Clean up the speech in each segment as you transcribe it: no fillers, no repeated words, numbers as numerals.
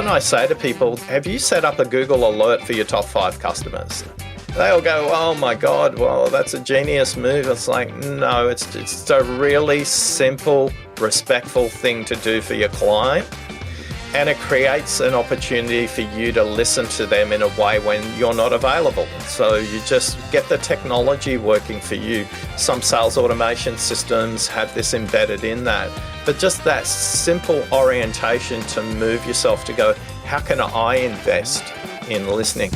when I say to people, have you set up a Google alert for your top 5 customers? They'll go, oh my God, well, that's a genius move. It's like, no, it's a really simple, respectful thing to do for your client. And it creates an opportunity for you to listen to them in a way when you're not available. So you just get the technology working for you. Some sales automation systems have this embedded in that. But just that simple orientation to move yourself to go, how can I invest in listening?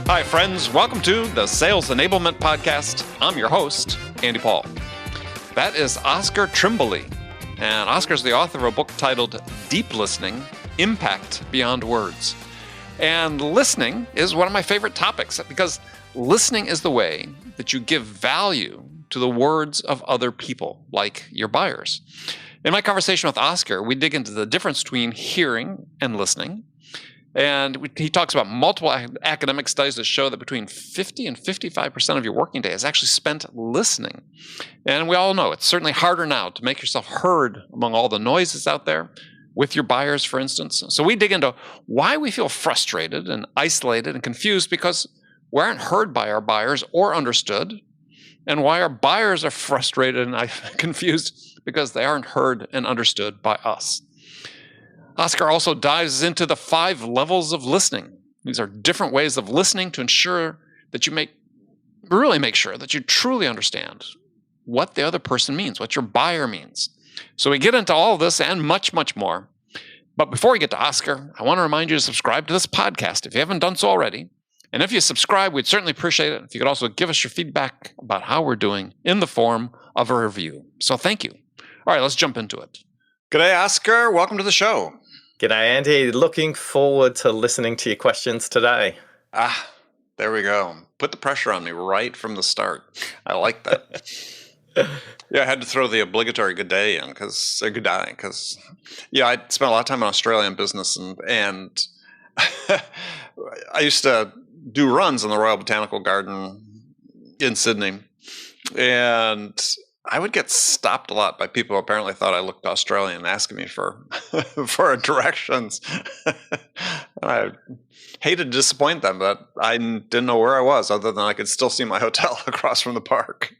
Hi, friends. Welcome to the Sales Enablement Podcast. I'm your host, Andy Paul. That is Oscar Trimboli. And Oscar's the author of a book titled Deep Listening, Impact Beyond Words. And listening is one of my favorite topics because listening is the way that you give value to the words of other people, like your buyers. In my conversation with Oscar, we dig into the difference between hearing and listening. And he talks about multiple academic studies that show that between 50 and 55% of your working day is actually spent listening. And we all know it's certainly harder now to make yourself heard among all the noises out there with your buyers, for instance. So we dig into why we feel frustrated and isolated and confused because we aren't heard by our buyers or understood, and why our buyers are frustrated and confused because they aren't heard and understood by us. Oscar also dives into the 5 levels of listening. These are different ways of listening to ensure that you really make sure that you truly understand what the other person means, what your buyer means. So we get into all of this and much, much more. But before we get to Oscar, I want to remind you to subscribe to this podcast if you haven't done so already. And if you subscribe, we'd certainly appreciate it if you could also give us your feedback about how we're doing in the form of a review. So thank you. All right, let's jump into it. G'day, Oscar. Welcome to the show. G'day, Andy. Looking forward to listening to your questions today. There we go. Put the pressure on me right from the start. I like that. Yeah, I had to throw the obligatory good day in because I spent a lot of time in Australian business and I used to do runs in the Royal Botanical Garden in Sydney, and I would get stopped a lot by people who apparently thought I looked Australian, asking me for directions. I hated to disappoint them, but I didn't know where I was other than I could still see my hotel across from the park.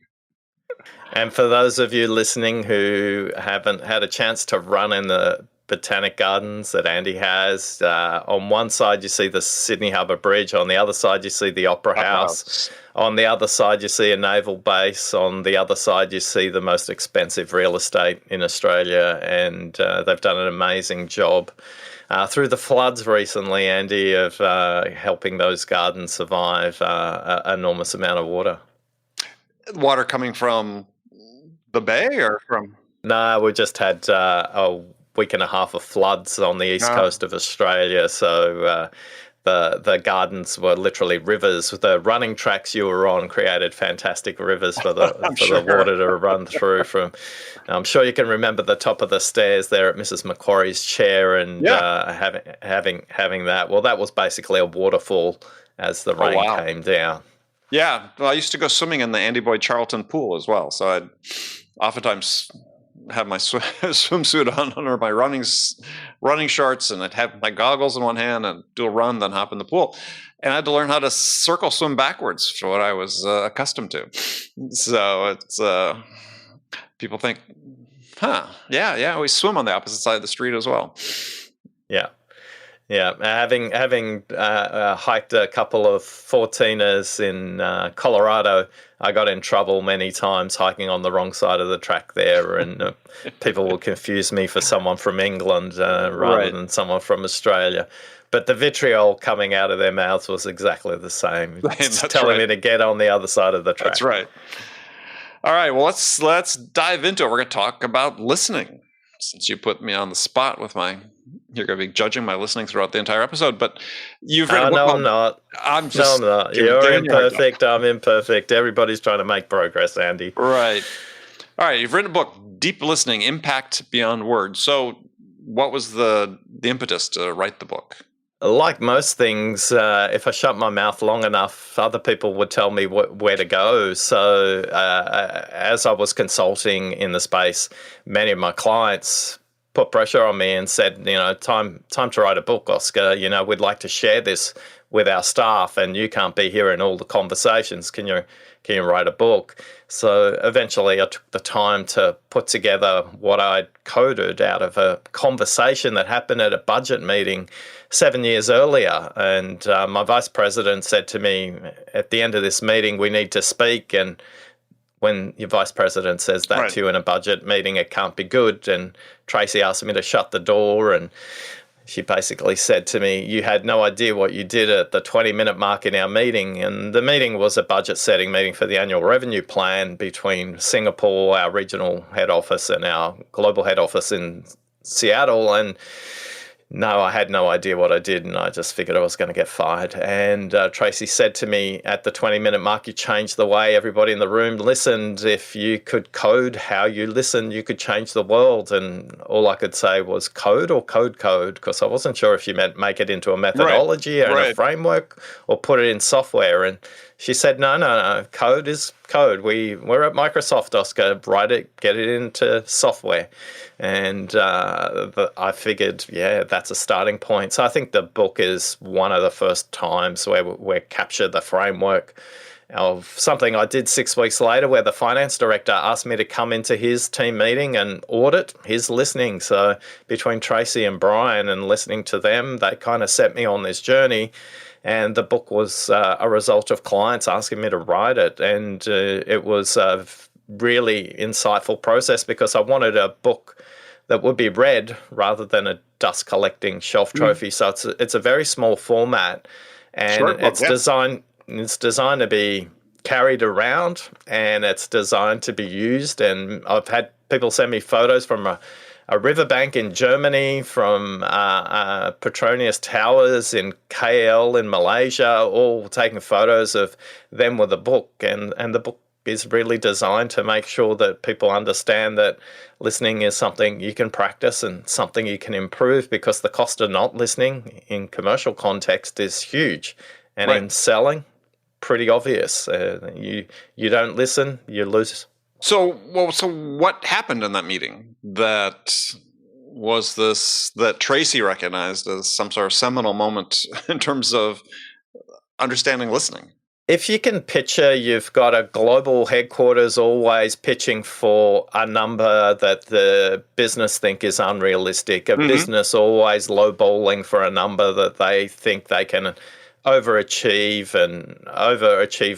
And for those of you listening who haven't had a chance to run in the Botanic Gardens that Andy has, on one side you see the Sydney Harbour Bridge, on the other side you see the Opera House. On the other side, you see a naval base. On the other side, you see the most expensive real estate in Australia. And they've done an amazing job through the floods recently, Andy, of helping those gardens survive an enormous amount of water. Water coming from the bay or from? No, we just had a week and a half of floods on the east coast of Australia. So the gardens were literally rivers. The running tracks you were on created fantastic rivers for the water to run through. I'm sure you can remember the top of the stairs there at Mrs. Macquarie's chair and having that. Well, that was basically a waterfall as the rain came down. Yeah, well, I used to go swimming in the Andy Boyd Charlton pool as well. So I'd oftentimes have my swimsuit on under my running shorts, and I'd have my goggles in one hand and do a run, then hop in the pool. And I had to learn how to circle swim backwards for what I was accustomed to. So it's people think, we swim on the opposite side of the street as well. Yeah, having hiked a couple of 14ers in Colorado, I got in trouble many times hiking on the wrong side of the track there, and people will confuse me for someone from England rather than someone from Australia. But the vitriol coming out of their mouths was exactly the same. Telling me to get on the other side of the track. That's right. All right, well, let's dive into it. We're going to talk about listening. Since you put me on the spot with you're going to be judging my listening throughout the entire episode, but you've written a book called... I'm not. I'm not. You're imperfect. I'm imperfect. Everybody's trying to make progress, Andy. Right. All right. You've written a book, Deep Listening, Impact Beyond Words. So what was the impetus to write the book? Like most things, if I shut my mouth long enough, other people would tell me where to go. So as I was consulting in the space, many of my clients put pressure on me and said, time to write a book, Oscar. We'd like to share this with our staff, and you can't be here in all the conversations. Can you write a book? So eventually I took the time to put together what I'd coded out of a conversation that happened at a budget meeting 7 years earlier. And my vice president said to me, at the end of this meeting, we need to speak. And when your vice president says that to you in a budget meeting, it can't be good. And Tracy asked me to shut the door, and she basically said to me, you had no idea what you did at the 20-minute mark in our meeting. And the meeting was a budget setting meeting for the annual revenue plan between Singapore, our regional head office, and our global head office in Seattle. And no, I had no idea what I did, and I just figured I was going to get fired. And Tracy said to me at the 20-minute mark, you changed the way everybody in the room listened. If you could code how you listen, you could change the world. And all I could say was code or code, because I wasn't sure if you meant make it into a methodology and a framework or put it in software. And she said, no, code is code. We're at Microsoft, Oscar. Write it, get it into software. And I figured, that's a starting point. So I think the book is one of the first times where we capture the framework of something I did 6 weeks later, where the finance director asked me to come into his team meeting and audit his listening. So between Tracy and Brian and listening to them, they kind of set me on this journey. And the book was a result of clients asking me to write it. And it was a really insightful process because I wanted a book that would be read rather than a dust collecting shelf trophy. So it's a very small format, and it's designed to be carried around, and it's designed to be used. And I've had people send me photos from a riverbank in Germany, from Petronas Towers in KL in Malaysia, all taking photos of them with a book. And the book is really designed to make sure that people understand that listening is something you can practice and something you can improve, because the cost of not listening in commercial context is huge. And in selling, pretty obvious. You don't listen, you lose. So what happened in that meeting that Tracy recognized as some sort of seminal moment in terms of understanding listening? If you can picture, you've got a global headquarters always pitching for a number that the business think is unrealistic, a business always lowballing for a number that they think they can overachieve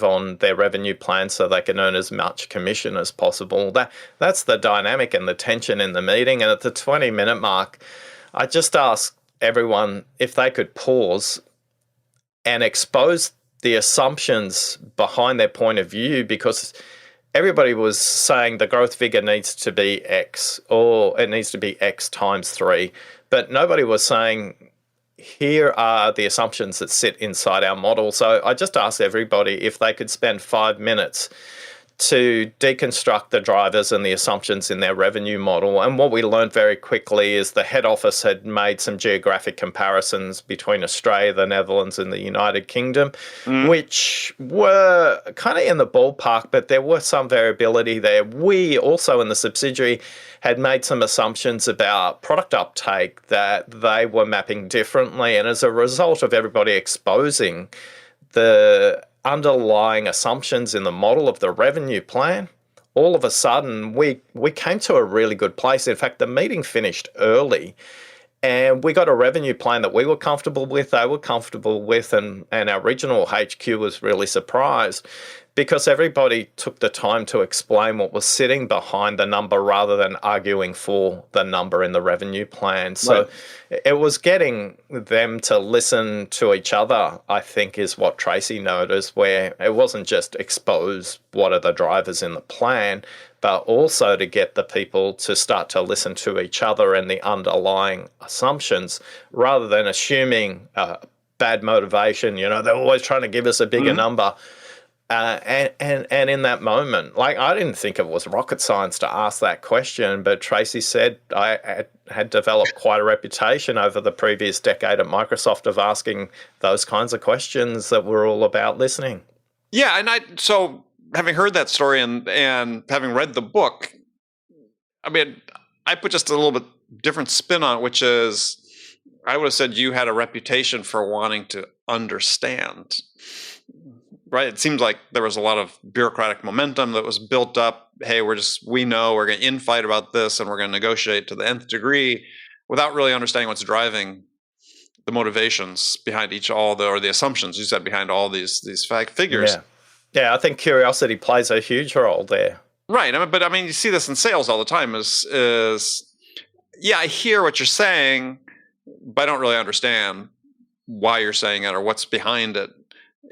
on their revenue plan so they can earn as much commission as possible. That's the dynamic and the tension in the meeting. And at the 20-minute mark, I just asked everyone if they could pause and expose the assumptions behind their point of view, because everybody was saying the growth figure needs to be X, or it needs to be X times 3, but nobody was saying, here are the assumptions that sit inside our model. So I just asked everybody if they could spend 5 minutes to deconstruct the drivers and the assumptions in their revenue model. And what we learned very quickly is the head office had made some geographic comparisons between Australia, the Netherlands, and the United Kingdom, which were kind of in the ballpark, but there was some variability there. We also in the subsidiary had made some assumptions about product uptake that they were mapping differently. And as a result of everybody exposing the underlying assumptions in the model of the revenue plan, all of a sudden we came to a really good place. In fact, the meeting finished early and we got a revenue plan that we were comfortable with, they were comfortable with, and our regional HQ was really surprised because everybody took the time to explain what was sitting behind the number rather than arguing for the number in the revenue plan. So it was getting them to listen to each other, I think, is what Tracy noticed, where it wasn't just expose what are the drivers in the plan, but also to get the people to start to listen to each other and the underlying assumptions rather than assuming bad motivation. They're always trying to give us a bigger number. And in that moment, like, I didn't think it was rocket science to ask that question, but Tracy said I had developed quite a reputation over the previous decade at Microsoft of asking those kinds of questions that were all about listening. Yeah, and so having heard that story and having read the book, I mean, I put just a little bit different spin on it, which is I would have said you had a reputation for wanting to understand. Right? It seems like there was a lot of bureaucratic momentum that was built up. Hey, we know we're going to infight about this and we're going to negotiate to the nth degree without really understanding what's driving the motivations behind or the assumptions you said behind all these figures. Yeah, I think curiosity plays a huge role there. Right. But I mean, you see this in sales all the time is yeah, I hear what you're saying, but I don't really understand why you're saying it or what's behind it.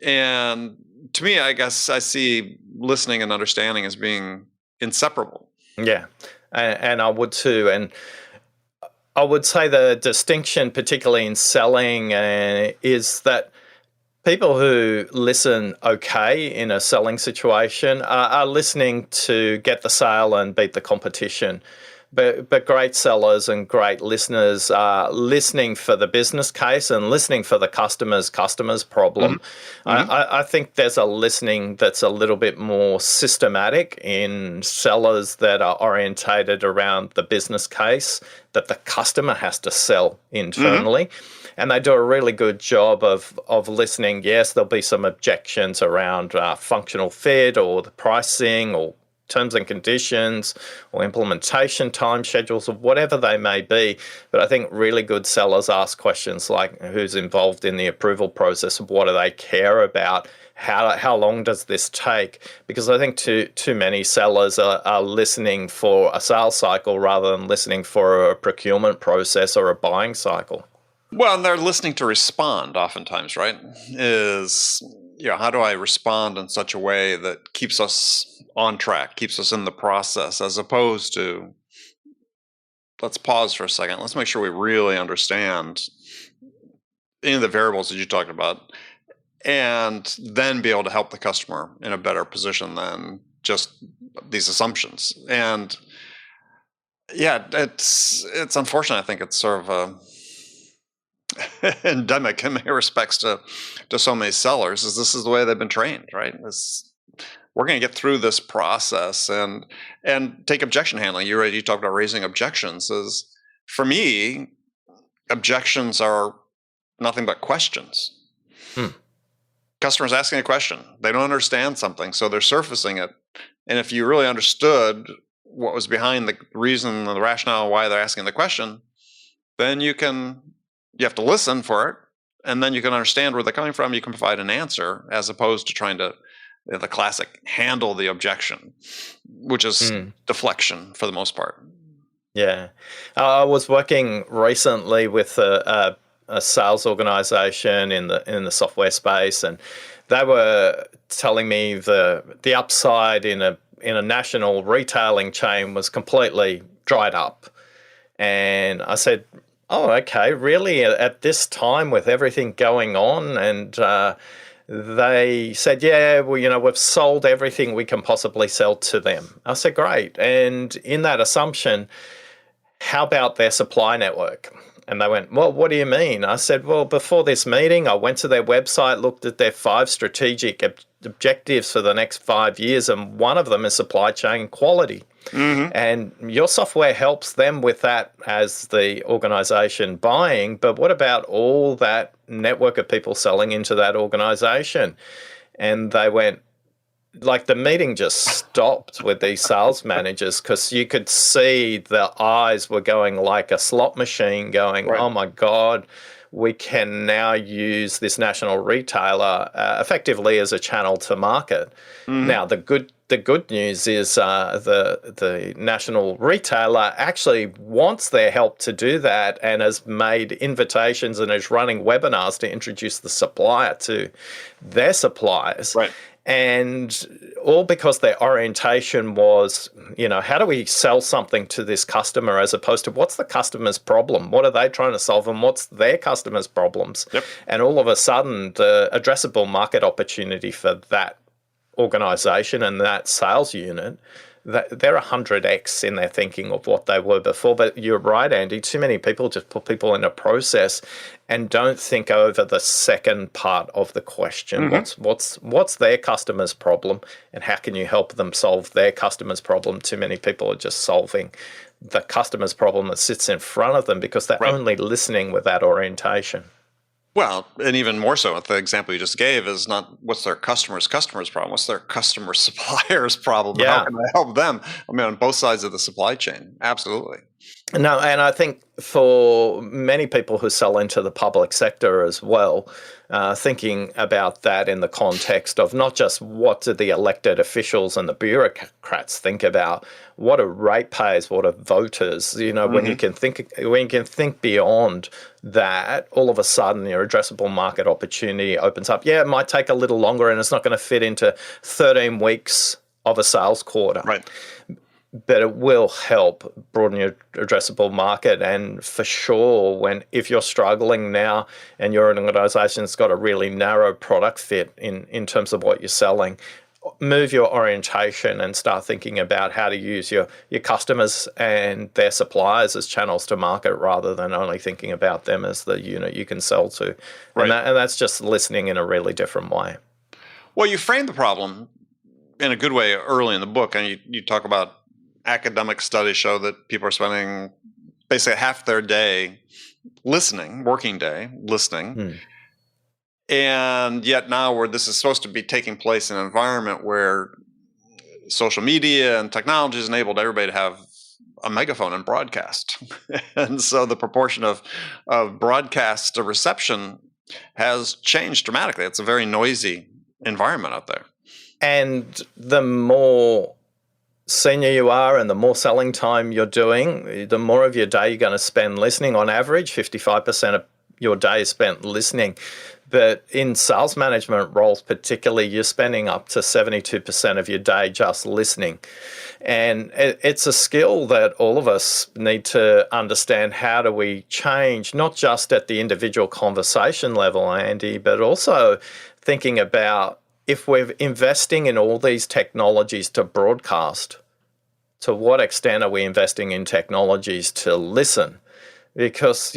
And to me, I guess I see listening and understanding as being inseparable. Yeah, and I would too. And I would say the distinction, particularly in selling, is that people who listen okay in a selling situation are listening to get the sale and beat the competition. But great sellers and great listeners are listening for the business case and listening for the customer's problem. Mm-hmm. I think there's a listening that's a little bit more systematic in sellers that are orientated around the business case that the customer has to sell internally. Mm-hmm. And they do a really good job of listening. Yes, there'll be some objections around functional fit or the pricing or terms and conditions or implementation time schedules or whatever they may be. But I think really good sellers ask questions like who's involved in the approval process, what do they care about, how long does this take? Because I think too many sellers are listening for a sales cycle rather than listening for a procurement process or a buying cycle. Well, and they're listening to respond oftentimes, right? How do I respond in such a way that keeps us on track, keeps us in the process, as opposed to, let's pause for a second. Let's make sure we really understand any of the variables that you talked about, and then be able to help the customer in a better position than just these assumptions. And yeah, it's unfortunate. I think it's sort of endemic in many respects to so many sellers, is this is the way they've been trained, right? We're going to get through this process and take objection handling. You talked about raising objections. For me, objections are nothing but questions. Customers asking a question. They don't understand something, so they're surfacing it. And if you really understood what was behind the reason, the rationale why they're asking the question, then you have to listen for it, and then you can understand where they're coming from. You can provide an answer, as opposed to trying to, the classic, handle the objection, which is deflection for the most part. Yeah. I was working recently with a sales organization in the software space, and they were telling me the upside in a national retailing chain was completely dried up. And I said, oh, okay, really, at this time with everything going on? And they said, yeah, well, we've sold everything we can possibly sell to them. I said, great. And in that assumption, how about their supply network? And they went, well, what do you mean? I said, well, before this meeting, I went to their website, looked at their 5 strategic objectives for the next 5 years, and one of them is supply chain quality. Mm-hmm. And your software helps them with that as the organization buying, but what about all that network of people selling into that organization? And they went, like, the meeting just stopped with these sales managers, because you could see the eyes were going like a slot machine going, right. Oh my God, we can now use this national retailer effectively as a channel to market. Mm-hmm. Now, the good news is the national retailer actually wants their help to do that and has made invitations and is running webinars to introduce the supplier to their suppliers. Right. And all because their orientation was, how do we sell something to this customer, as opposed to what's the customer's problem? What are they trying to solve, and what's their customer's problems? Yep. And all of a sudden, the addressable market opportunity for that organization and that sales unit, that they're 100x in their thinking of what they were before. But you're right, Andy, too many people just put people in a process and don't think over the second part of the question. What's their customer's problem, and how can you help them solve their customer's problem? Too many people are just solving the customer's problem that sits in front of them because they're only listening with that orientation. Well, and even more so, the example you just gave is not what's their customer's problem, what's their customer supplier's problem. Yeah. How can I help them? I mean, on both sides of the supply chain. Absolutely. No, and I think for many people who sell into the public sector as well, thinking about that in the context of not just what do the elected officials and the bureaucrats think about, what are ratepayers, what are voters? When you can think beyond that, all of a sudden your addressable market opportunity opens up. Yeah, it might take a little longer, and it's not going to fit into 13 weeks of a sales quarter. Right. But it will help broaden your addressable market. And for sure, if you're struggling now and you're an organization that's got a really narrow product fit in terms of what you're selling, move your orientation and start thinking about how to use your customers and their suppliers as channels to market rather than only thinking about them as the unit you can sell to. Right. And that's just listening in a really different way. Well, you frame the problem in a good way early in the book, and you talk about academic studies show that people are spending basically half their day working day listening. And yet now where this is supposed to be taking place in an environment where social media and technology has enabled everybody to have a megaphone and broadcast. And so the proportion of broadcast reception has changed dramatically. It's a very noisy environment out there. And the more senior you are and the more selling time you're doing, the more of your day you're going to spend listening. On average, 55% of your day is spent listening. But in sales management roles particularly, you're spending up to 72% of your day just listening. And it's a skill that all of us need to understand. How do we change, not just at the individual conversation level, Andy, but also thinking about, if we're investing in all these technologies to broadcast, to what extent are we investing in technologies to listen? Because,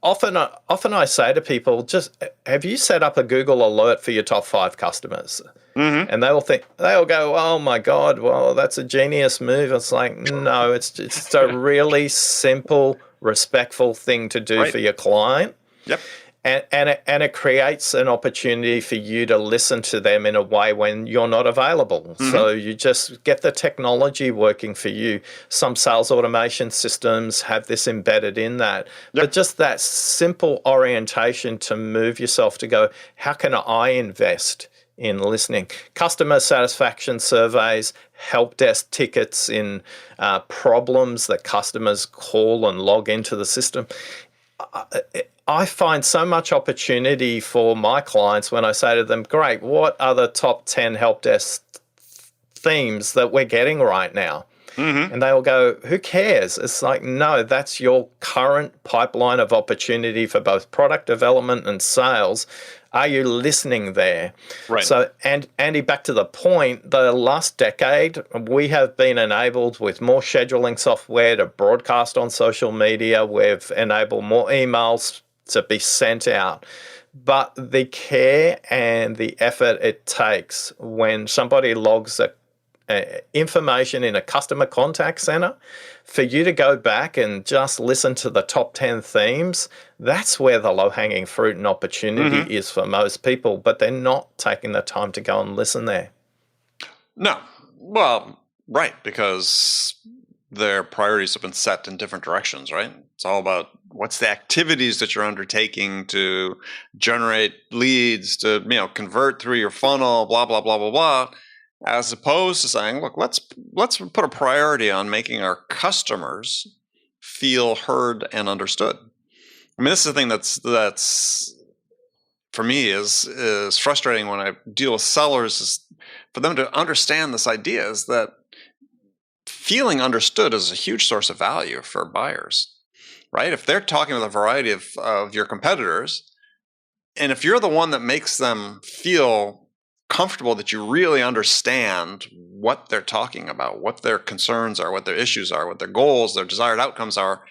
often I say to people, just have you set up a Google alert for your top 5 customers? And they'll go, oh my God, well, that's a genius move. It's like, no, it's a really simple, respectful thing to do for your client. Yep. And it creates an opportunity for you to listen to them in a way when you're not available. So you just get the technology working for you. Some sales automation systems have this embedded in that. Yep. But just that simple orientation to move yourself to go, how can I invest in listening? Customer satisfaction surveys, help desk tickets in problems that customers call and log into the system. I find so much opportunity for my clients when I say to them, great, what are the top 10 help desk themes that we're getting right now? And they'll go, who cares? It's like, no, that's your current pipeline of opportunity for both product development and sales. Are you listening there? Right. So, and Andy, back to the point, the last decade, we have been enabled with more scheduling software to broadcast on social media. We've enabled more emails to be sent out. But the care and the effort it takes when somebody logs information in a customer contact center, for you to go back and just listen to the top 10 themes, that's where the low-hanging fruit and opportunity is for most people, but they're not taking the time to go and listen there. No. Well, right, because their priorities have been set in different directions, right? It's all about what's the activities that you're undertaking to generate leads, to convert through your funnel, blah, blah, blah, blah, blah, as opposed to saying, look, let's put a priority on making our customers feel heard and understood. I mean, this is the thing that's for me is frustrating when I deal with sellers, is for them to understand this idea is that feeling understood is a huge source of value for buyers, right? If they're talking with a variety of your competitors, and if you're the one that makes them feel comfortable that you really understand what they're talking about, what their concerns are, what their issues are, what their goals, their desired outcomes are.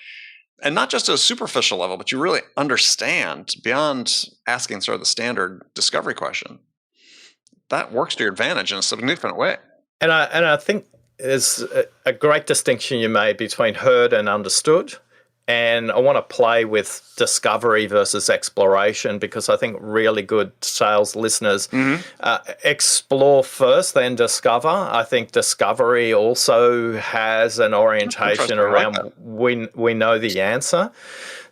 And not just at a superficial level, but you really understand beyond asking sort of the standard discovery question. That works to your advantage in a significant way. And I think there's a great distinction you made between heard and understood. And I want to play with discovery versus exploration, because I think really good sales listeners explore first, then discover. I think discovery also has an orientation around we know the answer.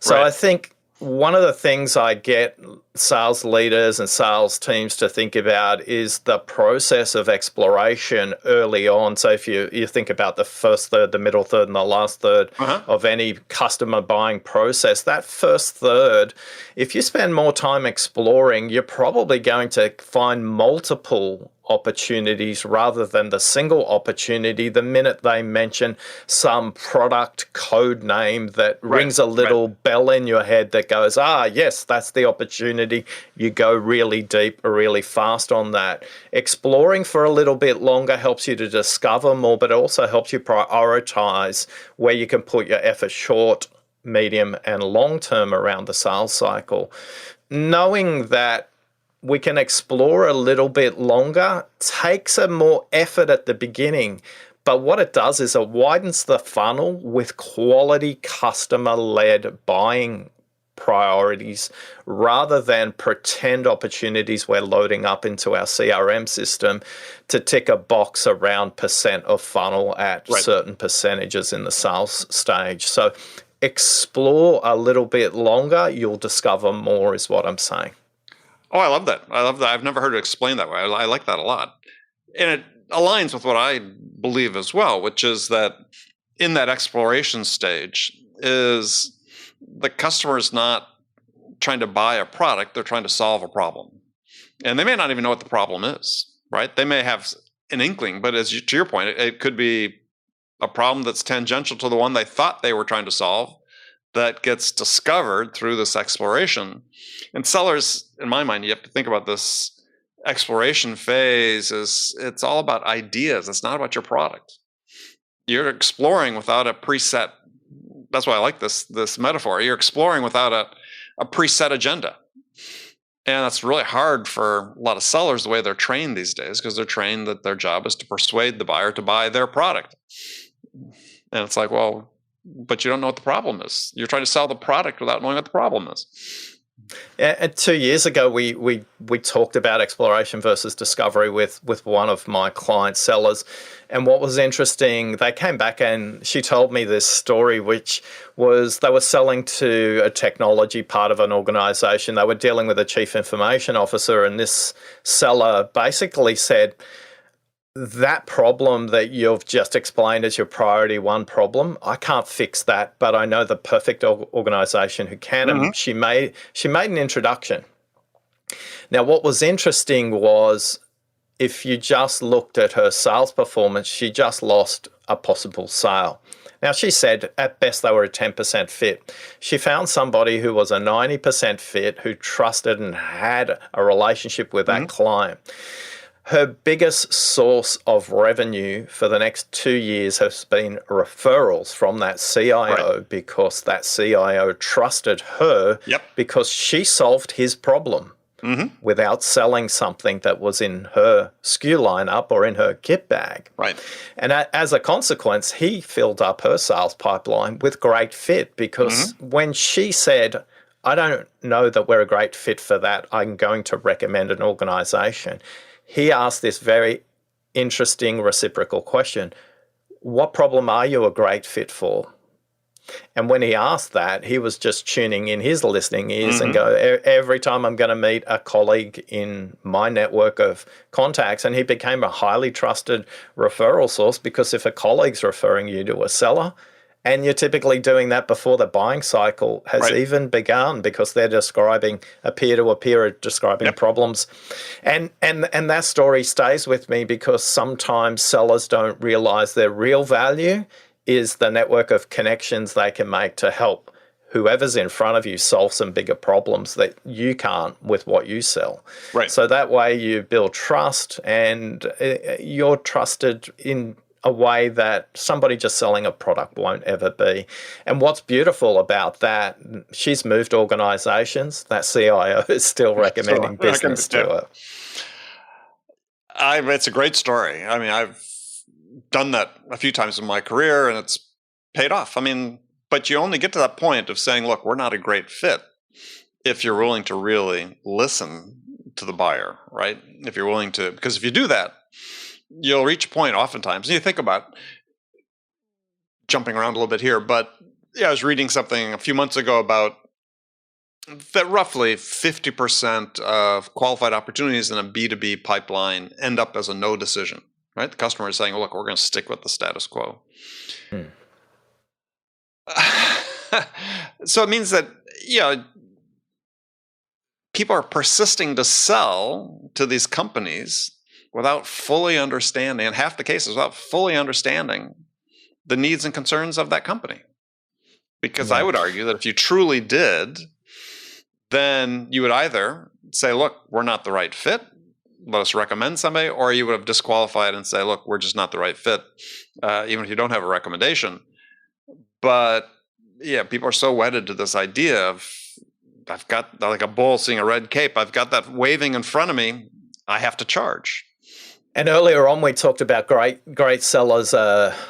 So I think one of the things I get sales leaders and sales teams to think about is the process of exploration early on. So if you think about the first third, the middle third, and the last third of any customer buying process, that first third, if you spend more time exploring, you're probably going to find multiple opportunities rather than the single opportunity the minute they mention some product code name that rings a little bell in your head that goes, yes, that's the opportunity. You go really deep or really fast on that. Exploring for a little bit longer helps you to discover more, but it also helps you prioritize where you can put your effort short, medium, and long term around the sales cycle. Knowing that we can explore a little bit longer takes a more effort at the beginning. But what it does is it widens the funnel with quality customer-led buying priorities rather than pretend opportunities we're loading up into our CRM system to tick a box around percent of funnel at certain percentages in the sales stage. So explore a little bit longer, you'll discover more is what I'm saying. Oh, I love that. I've never heard it explained that way. I like that a lot. And it aligns with what I believe as well, which is that in that exploration stage is the customer is not trying to buy a product, they're trying to solve a problem. And they may not even know what the problem is, right? They may have an inkling, but to your point, it could be a problem that's tangential to the one they thought they were trying to solve that gets discovered through this exploration. And sellers, in my mind, you have to think about this exploration phase it's all about ideas. It's not about your product. You're exploring without a preset. That's why I like this metaphor. You're exploring without a preset agenda. And that's really hard for a lot of sellers the way they're trained these days, because they're trained that their job is to persuade the buyer to buy their product. And it's like, well, but you don't know what the problem is. You're trying to sell the product without knowing what the problem is. And 2 years ago, we talked about exploration versus discovery with one of my client sellers. And what was interesting, they came back and she told me this story, which was they were selling to a technology part of an organization. They were dealing with a chief information officer, and this seller basically said, that problem that you've just explained as your priority one problem, I can't fix that, but I know the perfect organization who can. And she made an introduction. Now, what was interesting was if you just looked at her sales performance, she just lost a possible sale. Now, she said at best they were a 10% fit. She found somebody who was a 90% fit, who trusted and had a relationship with that client. Her biggest source of revenue for the next 2 years has been referrals from that CIO, because that CIO trusted her because she solved his problem without selling something that was in her SKU lineup or in her kit bag. And as a consequence, he filled up her sales pipeline with great fit, because when she said, I don't know that we're a great fit for that, I'm going to recommend an organization, he asked this very interesting reciprocal question. What problem are you a great fit for? And when he asked that, he was just tuning in his listening ears and go, every time I'm going to meet a colleague in my network of contacts, and he became a highly trusted referral source, because if a colleague's referring you to a seller, and you're typically doing that before the buying cycle has even begun, because they're describing a peer-to-peer, describing problems. And that story stays with me, because sometimes sellers don't realize their real value is the network of connections they can make to help whoever's in front of you solve some bigger problems that you can't with what you sell. Right. So that way you build trust, and you're trusted in a way that somebody just selling a product won't ever be. And what's beautiful about that, she's moved organizations. That CIO is still recommending business to her. It's a great story. I mean, I've done that a few times in my career, and it's paid off. I mean, but you only get to that point of saying, look, we're not a great fit if you're willing to really listen to the buyer, right? If you're willing to, because if you do that, you'll reach a point oftentimes, and you think about jumping around a little bit here, but yeah, I was reading something a few months ago about that roughly 50% of qualified opportunities in a B2B pipeline end up as a no decision, right? The customer is saying, well, look, we're going to stick with the status quo. So it means that, people are persisting to sell to these companies without fully understanding, in half the cases, without fully understanding the needs and concerns of that company. Because I would argue that if you truly did, then you would either say, look, we're not the right fit, let us recommend somebody, or you would have disqualified and say, look, we're just not the right fit, even if you don't have a recommendation. But yeah, people are so wedded to this idea of, I've got like a bull seeing a red cape, I've got that waving in front of me, I have to charge. And earlier on, we talked about great sellers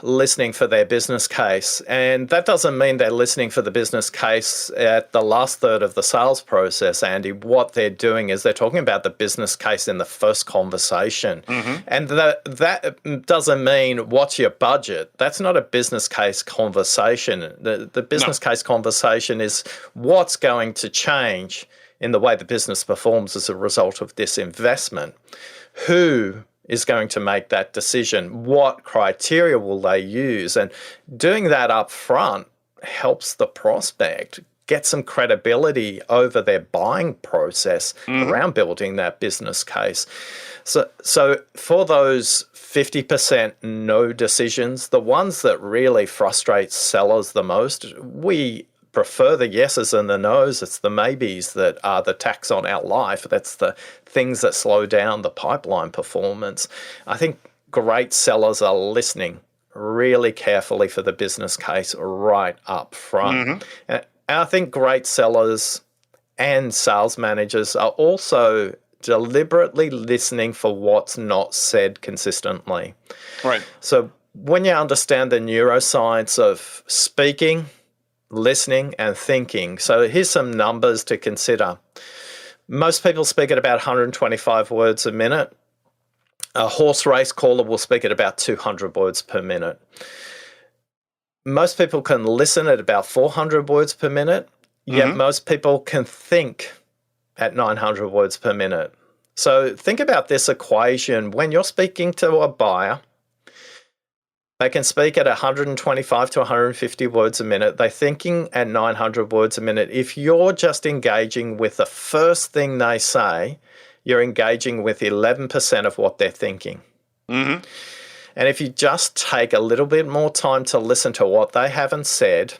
listening for their business case. And that doesn't mean they're listening for the business case at the last third of the sales process, Andy. What they're doing is they're talking about the business case in the first conversation. And that doesn't mean, what's your budget? That's not a business case conversation. The business case conversation is what's going to change in the way the business performs as a result of this investment. Who is going to make that decision? What criteria will they use? And doing that up front helps the prospect get some credibility over their buying process around building that business case. So for those 50% no decisions, the ones that really frustrate sellers the most, we prefer the yeses and the nos. It's the maybes that are the tax on our life. That's the things that slow down the pipeline performance. I think great sellers are listening really carefully for the business case right up front. And I think great sellers and sales managers are also deliberately listening for what's not said consistently. Right. So when you understand the neuroscience of speaking, listening, and thinking. So here's some numbers to consider. Most people speak at about 125 words a minute. A horse race caller will speak at about 200 words per minute. Most people can listen at about 400 words per minute, yet most people can think at 900 words per minute. So think about this equation. When you're speaking to a buyer, they can speak at 125 to 150 words a minute. They're thinking at 900 words a minute. If you're just engaging with the first thing they say, you're engaging with 11% of what they're thinking. And if you just take a little bit more time to listen to what they haven't said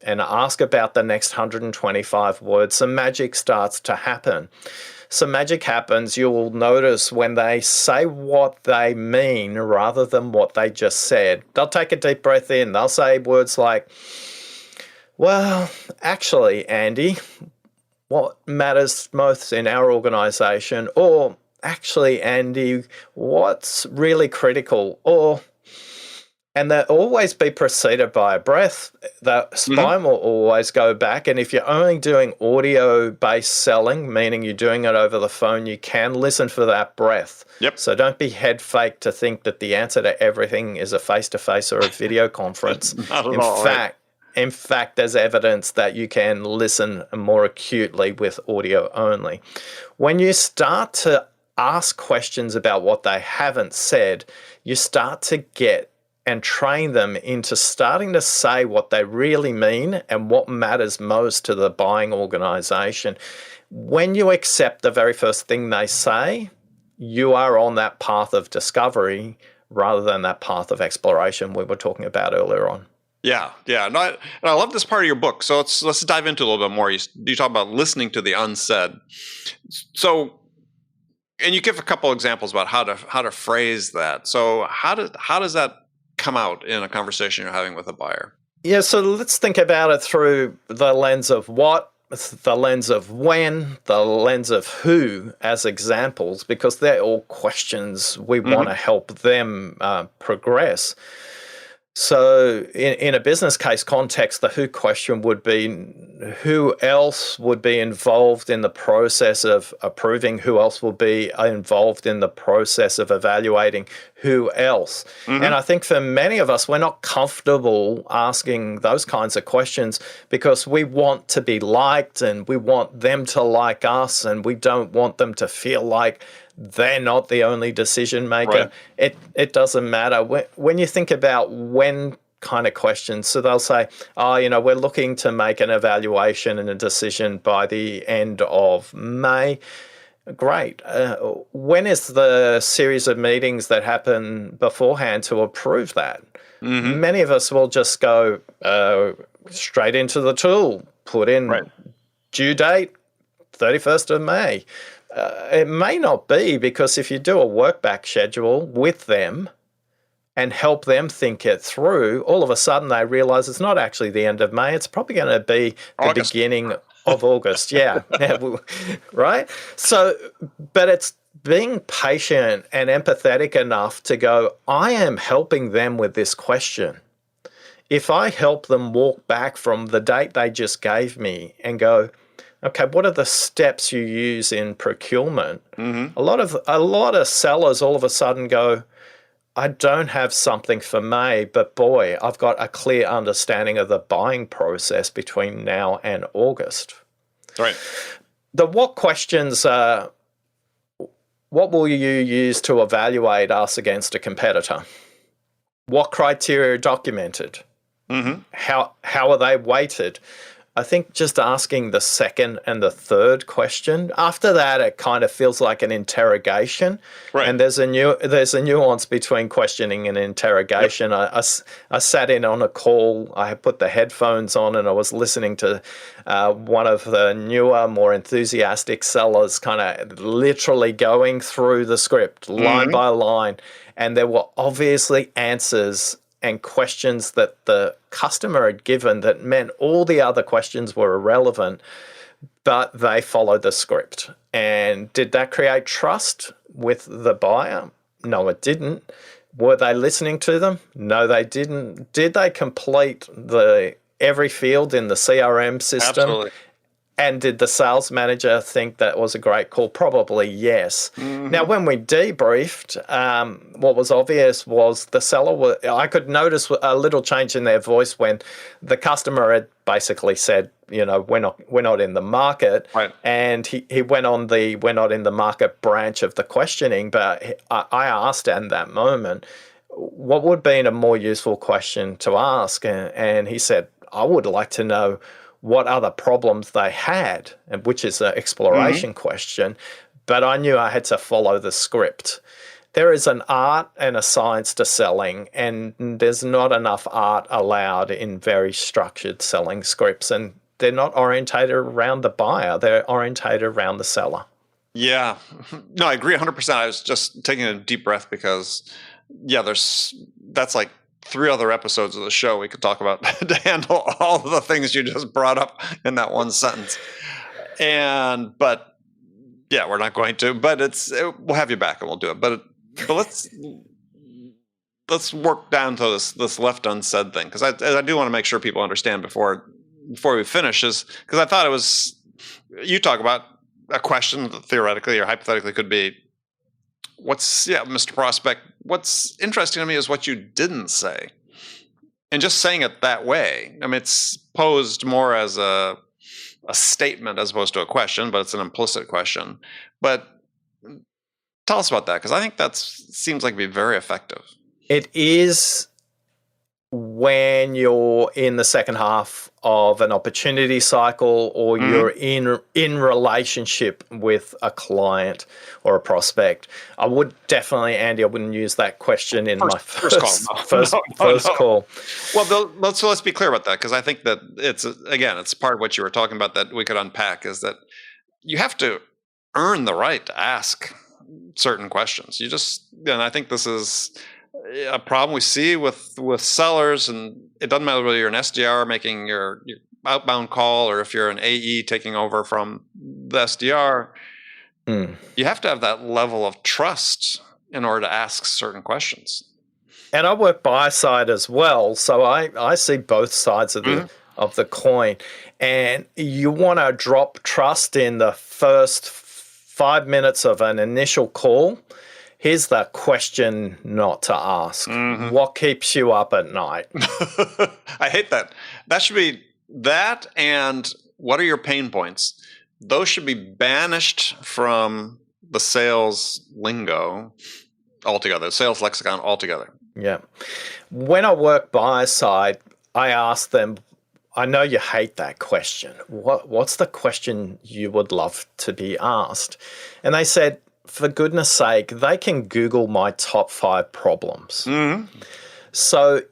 and ask about the next 125 words, some magic starts to happen. Some magic happens. You'll notice when they say what they mean rather than what they just said. They'll take a deep breath in. They'll say words like, well, actually, Andy, what matters most in our organization? Or, actually, Andy, what's really critical? Or, and they'll always be preceded by a breath. The spine will always go back. And if you're only doing audio-based selling, meaning you're doing it over the phone, you can listen for that breath. So don't be head fake to think that the answer to everything is a face-to-face or a video conference. In fact, there's evidence that you can listen more acutely with audio only. When you start to ask questions about what they haven't said, you start to get and train them into starting to say what they really mean and what matters most to the buying organization. When you accept the very first thing they say, you are on that path of discovery rather than that path of exploration we were talking about earlier on. Yeah, yeah. No, and I love this part of your book. So let's dive into a little bit more. You talk about listening to the unsaid. So, and you give a couple examples about how to phrase that. So how does that come out in a conversation you're having with a buyer? Yeah, so let's think about it through the lens of what, the lens of when, the lens of who as examples, because they're all questions we want to help them progress. So in a business case context, the who question would be who else would be involved in the process of approving, who else will be involved in the process of evaluating, who else. And I think for many of us, we're not comfortable asking those kinds of questions because we want to be liked and we want them to like us, and we don't want them to feel like they're not the only decision maker. Right. It doesn't matter. When you think about when kind of questions, so they'll say, oh, we're looking to make an evaluation and a decision by the end of May. Great. When is the series of meetings that happen beforehand to approve that? Many of us will just go straight into the tool, put in due date, 31st of May. It may not be, because if you do a work back schedule with them and help them think it through, all of a sudden they realize it's not actually the end of May. It's probably going to be the beginning of August. Yeah. Right? So, but it's being patient and empathetic enough to go, I am helping them with this question. If I help them walk back from the date they just gave me and go, okay, what are the steps you use in procurement? A lot of sellers all of a sudden go, I don't have something for May, but boy, I've got a clear understanding of the buying process between now and August. Right. The what questions are, what will you use to evaluate us against a competitor? What criteria are documented? How are they weighted? I think just asking the second and the third question, after that, it kind of feels like an interrogation. Right. And there's a nuance between questioning and interrogation. Yep. I sat in on a call. I put the headphones on and I was listening to one of the newer, more enthusiastic sellers kind of literally going through the script line by line. And there were obviously answers and questions that the customer had given that meant all the other questions were irrelevant, but they followed the script. And did that create trust with the buyer? No, it didn't. Were they listening to them? No, they didn't. Did they complete every field in the CRM system? Absolutely. And did the sales manager think that was a great call? Probably yes. Now, when we debriefed, what was obvious was the seller, I could notice a little change in their voice when the customer had basically said, we're not in the market. Right. And he went on the we're not in the market branch of the questioning. But I asked in that moment, what would be a more useful question to ask? And he said, I would like to know what other problems they had, which is an exploration question, but I knew I had to follow the script. There is an art and a science to selling, and there's not enough art allowed in very structured selling scripts, and they're not orientated around the buyer, they're orientated around the seller. Yeah, no, I agree 100%. I was just taking a deep breath because, that's like 3 other episodes of the show we could talk about to handle all of the things you just brought up in that one sentence. But we're not going to. But we'll have you back and we'll do it. But let's work down to this left unsaid thing, because I do want to make sure people understand before we finish, is because I thought it was, you talk about a question that theoretically or hypothetically could be, Mr. Prospect, what's interesting to me is what you didn't say. And just saying it that way, I mean, it's posed more as a statement as opposed to a question, but it's an implicit question. But tell us about that, because I think that seems like it'd be very effective. It is when you're in the second half of an opportunity cycle or you're in relationship with a client or a prospect. I would definitely, Andy, I wouldn't use that question in my first call. Well, let's be clear about that, because I think that it's part of what you were talking about that we could unpack, is that you have to earn the right to ask certain questions. And I think this is a problem we see with sellers, and it doesn't matter whether you're an SDR making your outbound call or if you're an AE taking over from the SDR. You have to have that level of trust in order to ask certain questions. And I work buy side as well, so I see both sides of the coin. And you want to drop trust in the first 5 minutes of an initial call. Here's the question not to ask. What keeps you up at night? I hate that. That should be that, and what are your pain points? Those should be banished from the sales lingo altogether, sales lexicon altogether. Yeah. When I work buy side, I ask them, I know you hate that question. What's the question you would love to be asked? And they said, for goodness sake, they can Google my top 5 problems. So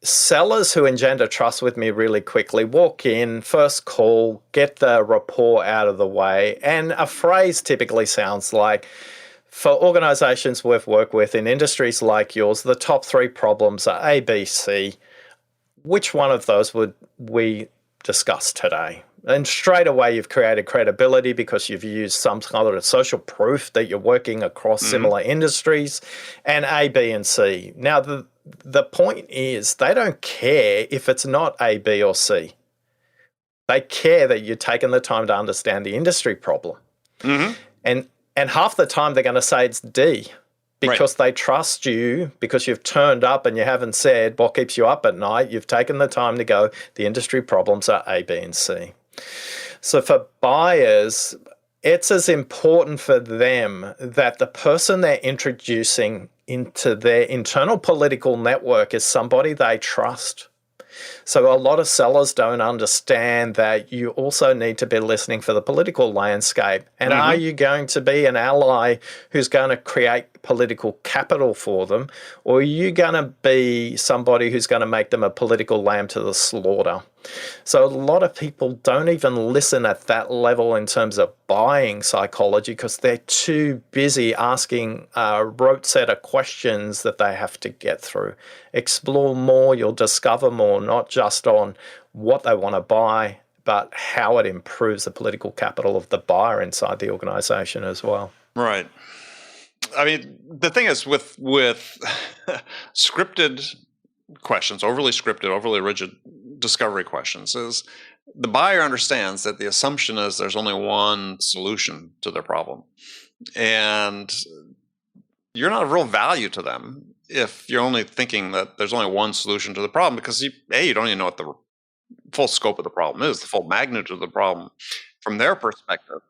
sellers who engender trust with me really quickly walk in, first call, get the rapport out of the way. And a phrase typically sounds like, for organizations we've worked with in industries like yours, the top 3 problems are A, B, C. Which one of those would we discuss today? And straight away, you've created credibility because you've used some kind of social proof that you're working across similar industries, and A, B, and C. Now, the point is they don't care if it's not A, B, or C. They care that you're taking the time to understand the industry problem. And half the time they're going to say it's D, because they trust you, because you've turned up and you haven't said what keeps you up at night. You've taken the time to go, the industry problems are A, B, and C. So for buyers, it's as important for them that the person they're introducing into their internal political network is somebody they trust. So a lot of sellers don't understand that you also need to be listening for the political landscape. And are you going to be an ally who's going to create political capital for them, or are you going to be somebody who's going to make them a political lamb to the slaughter? So a lot of people don't even listen at that level in terms of buying psychology because they're too busy asking a rote set of questions that they have to get through. Explore more, you'll discover more, not just on what they want to buy, but how it improves the political capital of the buyer inside the organization as well. Right. I mean, the thing is with scripted questions, overly scripted, overly rigid discovery questions, is the buyer understands that the assumption is there's only one solution to their problem. And you're not of real value to them if you're only thinking that there's only one solution to the problem, because you don't even know what the full scope of the problem is, the full magnitude of the problem from their perspective.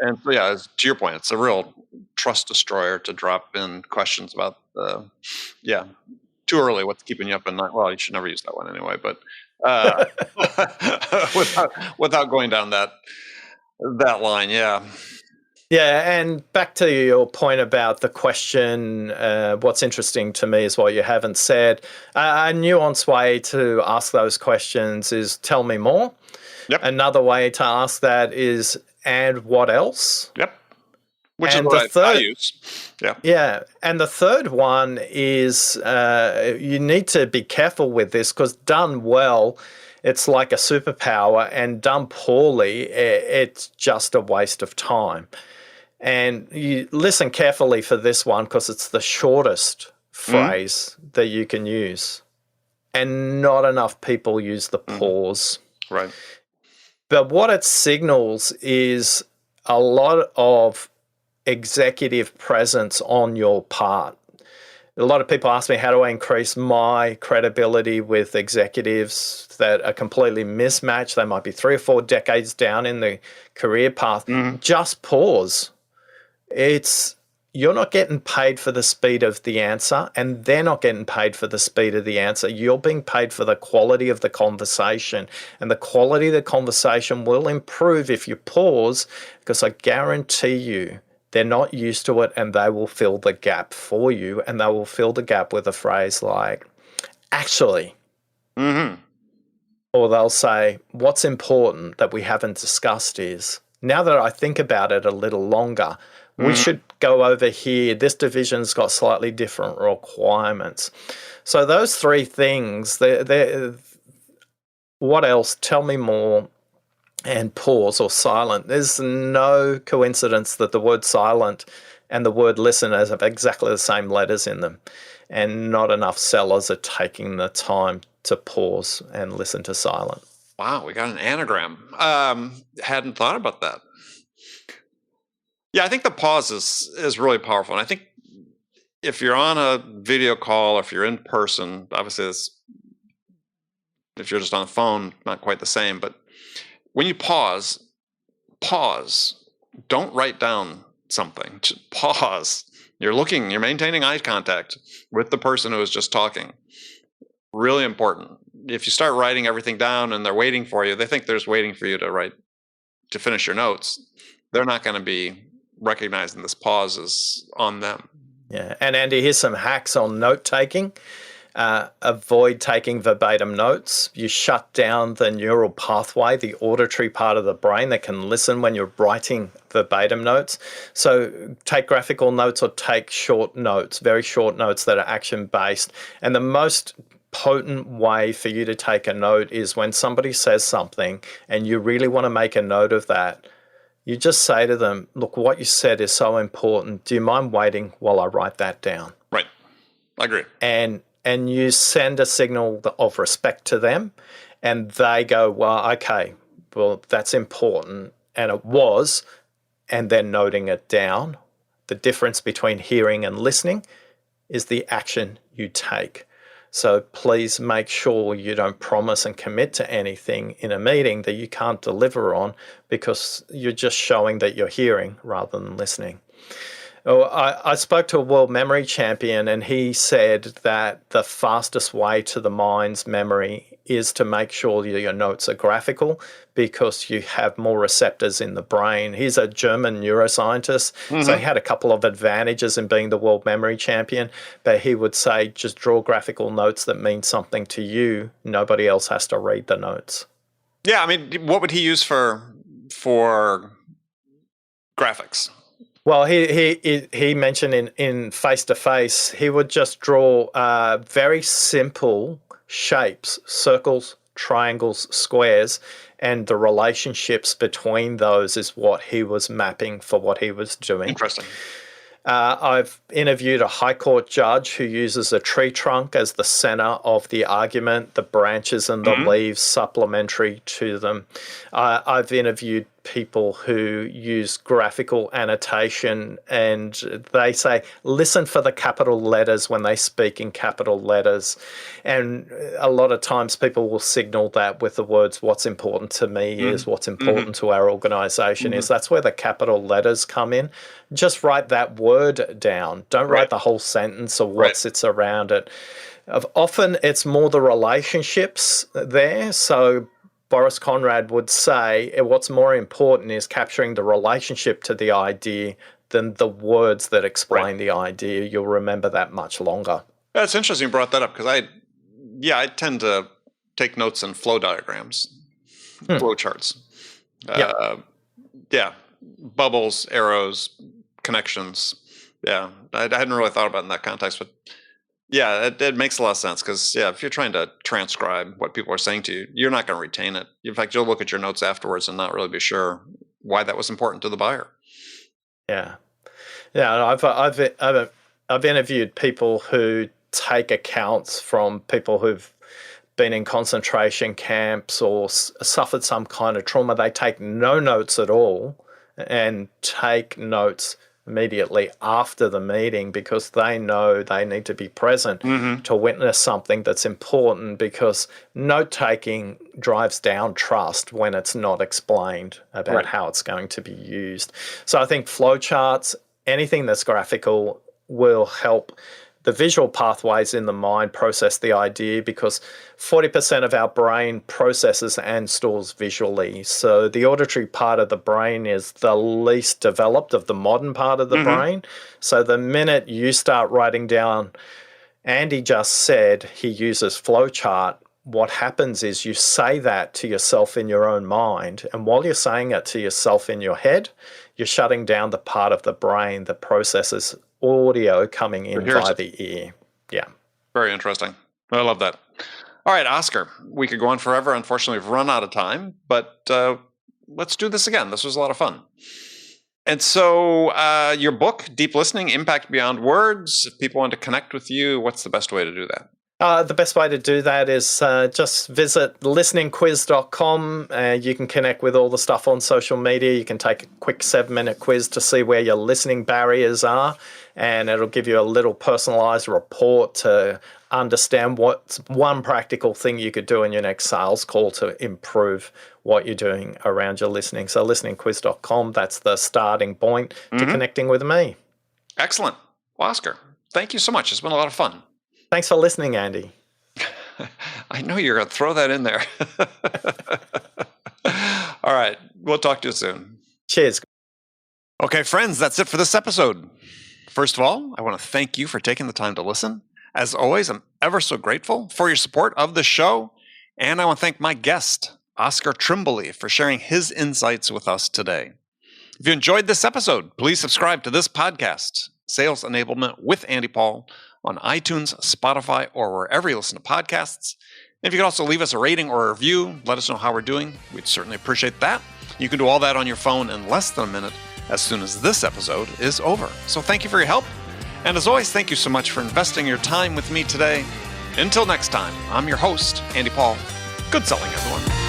And so, yeah, to your point, it's a real trust destroyer to drop in questions about too early, what's keeping you up at night. Well, you should never use that one anyway, but without going down that line, yeah. Yeah, and back to your point about the question, what's interesting to me is what you haven't said. A nuanced way to ask those questions is tell me more. Yep. Another way to ask that is, and what else? Yep. Which is what I use. Yeah. Yeah. And the third one is you need to be careful with this, because done well, it's like a superpower, and done poorly, it's just a waste of time. And you listen carefully for this one, because it's the shortest phrase that you can use. And not enough people use the pause. Right. But what it signals is a lot of executive presence on your part. A lot of people ask me, how do I increase my credibility with executives that are completely mismatched? They might be 3 or 4 decades down in the career path. Just pause. It's you're not getting paid for the speed of the answer, and they're not getting paid for the speed of the answer. You're being paid for the quality of the conversation, and the quality of the conversation will improve if you pause, because I guarantee you they're not used to it, and they will fill the gap for you, and they will fill the gap with a phrase like, actually. Mm-hmm. Or they'll say, what's important that we haven't discussed is, now that I think about it a little longer, we should go over here. This division's got slightly different requirements. So those three things, what else? Tell me more. And pause or silent. There's no coincidence that the word silent and the word listeners have exactly the same letters in them. And not enough sellers are taking the time to pause and listen to silent. Wow, we got an anagram. Hadn't thought about that. Yeah, I think the pause is really powerful. And I think if you're on a video call, if you're in person, obviously if you're just on the phone, not quite the same. But when you pause. Don't write down something. Just pause. You're maintaining eye contact with the person who is just talking. Really important. If you start writing everything down and they're waiting for you, they think they're just waiting for you to finish your notes. They're not going to be recognizing this pause is on them. Yeah. And Andy, here's some hacks on note taking. Avoid taking verbatim notes. You shut down the neural pathway, the auditory part of the brain that can listen when you're writing verbatim notes. So take graphical notes or take short notes, very short notes that are action-based. And the most potent way for you to take a note is when somebody says something and you really want to make a note of that. You just say to them, look, what you said is so important. Do you mind waiting while I write that down? Right. I agree. And you send a signal of respect to them, and they go, well, okay, well, that's important. And it was, and then noting it down. The difference between hearing and listening is the action you take. So please make sure you don't promise and commit to anything in a meeting that you can't deliver on, because you're just showing that you're hearing rather than listening. Oh, I spoke to a world memory champion, and he said that the fastest way to the mind's memory is to make sure your notes are graphical, because you have more receptors in the brain. He's a German neuroscientist, so he had a couple of advantages in being the world memory champion, but he would say just draw graphical notes that mean something to you. Nobody else has to read the notes. Yeah, I mean, what would he use for graphics? Well, he mentioned in face-to-face, he would just draw very simple shapes, circles, triangles, squares, and the relationships between those is what he was mapping for what he was doing. Interesting. I've interviewed a high court judge who uses a tree trunk as the center of the argument, the branches and the leaves supplementary to them. I've interviewed people who use graphical annotation, and they say, listen for the capital letters when they speak in capital letters. And a lot of times people will signal that with the words, what's important to me is, what's important to our organization is. That's where the capital letters come in. Just write that word down. Don't write the whole sentence or what sits around it. Often it's more the relationships there. So Boris Conrad would say what's more important is capturing the relationship to the idea than the words that explain the idea. You'll remember that much longer. That's interesting you brought that up, because I tend to take notes in flow diagrams, flow charts. Bubbles, arrows, connections. Yeah, I hadn't really thought about it in that context, but yeah, it makes a lot of sense, because if you're trying to transcribe what people are saying to you, you're not going to retain it. In fact, you'll look at your notes afterwards and not really be sure why that was important to the buyer. Yeah, I've interviewed people who take accounts from people who've been in concentration camps or suffered some kind of trauma. They take no notes at all and take notes immediately after the meeting, because they know they need to be present to witness something that's important, because note-taking drives down trust when it's not explained about how it's going to be used. So I think flowcharts, anything that's graphical will help the visual pathways in the mind process the idea, because 40% of our brain processes and stores visually. So the auditory part of the brain is the least developed of the modern part of the brain. So the minute you start writing down, Andy just said he uses flowchart, what happens is you say that to yourself in your own mind. And while you're saying it to yourself in your head, you're shutting down the part of the brain that processes audio coming in via the ear. Yeah. Very interesting. I love that. All right, Oscar, we could go on forever. Unfortunately, we've run out of time, but let's do this again. This was a lot of fun. And so your book, Deep Listening, Impact Beyond Words, if people want to connect with you, what's the best way to do that? The best way to do that is just visit listeningquiz.com. You can connect with all the stuff on social media. You can take a quick 7-minute quiz to see where your listening barriers are, and it'll give you a little personalized report to understand what's one practical thing you could do in your next sales call to improve what you're doing around your listening. So listeningquiz.com, that's the starting point to connecting with me. Excellent. Well, Oscar, thank you so much. It's been a lot of fun. Thanks for listening, Andy. I know you're going to throw that in there. All right. We'll talk to you soon. Cheers. Okay, friends, that's it for this episode. First of all, I want to thank you for taking the time to listen. As always, I'm ever so grateful for your support of the show. And I want to thank my guest, Oscar Trimboli, for sharing his insights with us today. If you enjoyed this episode, please subscribe to this podcast, Sales Enablement with Andy Paul, on iTunes, Spotify, or wherever you listen to podcasts. And if you could also leave us a rating or a review, let us know how we're doing. We'd certainly appreciate that. You can do all that on your phone in less than a minute as soon as this episode is over. So thank you for your help. And as always, thank you so much for investing your time with me today. Until next time, I'm your host, Andy Paul. Good selling, everyone.